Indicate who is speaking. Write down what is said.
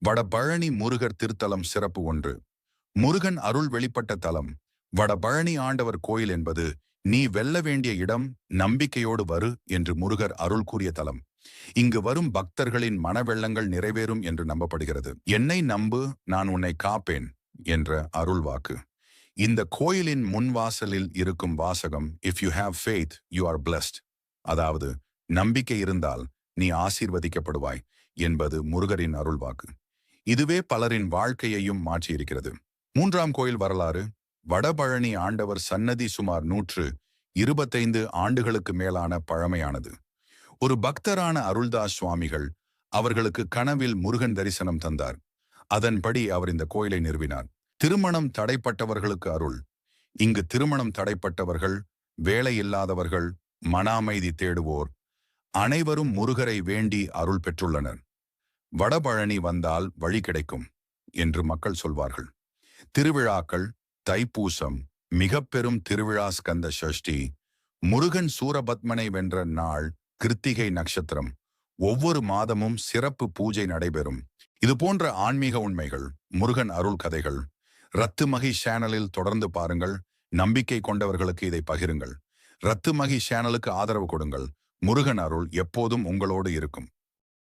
Speaker 1: வடபழனி முருகர் திருத்தலம் சிறப்பு ஒன்று. முருகன் அருள் வெளிப்பட்ட தலம் வடபழனி ஆண்டவர் கோயில் என்பது நீ வெல்ல வேண்டிய இடம், நம்பிக்கையோடு வரு என்று முருகர் அருள் கூறிய தலம். இங்கு வரும் பக்தர்களின் மனவெள்ளங்கள் நிறைவேறும் என்று நம்பப்படுகிறது. என்னை நம்பு, நான் உன்னை காப்பேன் என்ற அருள் வாக்கு. இந்த கோயிலின் முன்வாசலில் இருக்கும் வாசகம், if you have faith you are blessed, அதாவது நம்பிக்கை இருந்தால் நீ ஆசீர்வதிக்கப்படுவாய் என்பது முருகரின் அருள் வாக்கு. இதுவே பலரின் வாழ்க்கையையும் மாற்றியிருக்கிறது. மூன்றாம் கோயில் வரலாறு. வடபழனி ஆண்டவர் சன்னதி சுமார் 125 ஆண்டுகளுக்கு மேலான பழமையானது. ஒரு பக்தரான அருள்தாஸ் சுவாமிகள் அவர்களுக்கு கனவில் முருகன் தரிசனம் தந்தார். அதன்படி அவர் இந்த கோயிலை நிறுவினார். திருமணம் தடைப்பட்டவர்களுக்கு அருள். இங்கு திருமணம் தடைப்பட்டவர்கள், வேலை இல்லாதவர்கள், மன அமைதி தேடுவோர் அனைவரும் முருகரை வேண்டி அருள் பெற்றுள்ளனர். வடபழனி வந்தால் வழி கிடைக்கும் என்று மக்கள் சொல்வார்கள். திருவிழாக்கள். தைப்பூசம், மிக பெரும் திருவிழா ஸ்கந்த சஷ்டி, முருகன் சூரபத்மனை வென்ற நாள், கிருத்திகை நட்சத்திரம். ஒவ்வொரு மாதமும் சிறப்பு பூஜை நடைபெறும். இது போன்ற ஆன்மீக உண்மைகள், முருகன் அருள் கதைகள் ரத்துமகி சேனலில் தொடர்ந்து பாருங்கள். நம்பிக்கை கொண்டவர்களுக்கு இதை பகிருங்கள். ரத்துமகி சேனலுக்கு ஆதரவு கொடுங்கள். முருகன் அருள் எப்போதும் உங்களோடு இருக்கும்.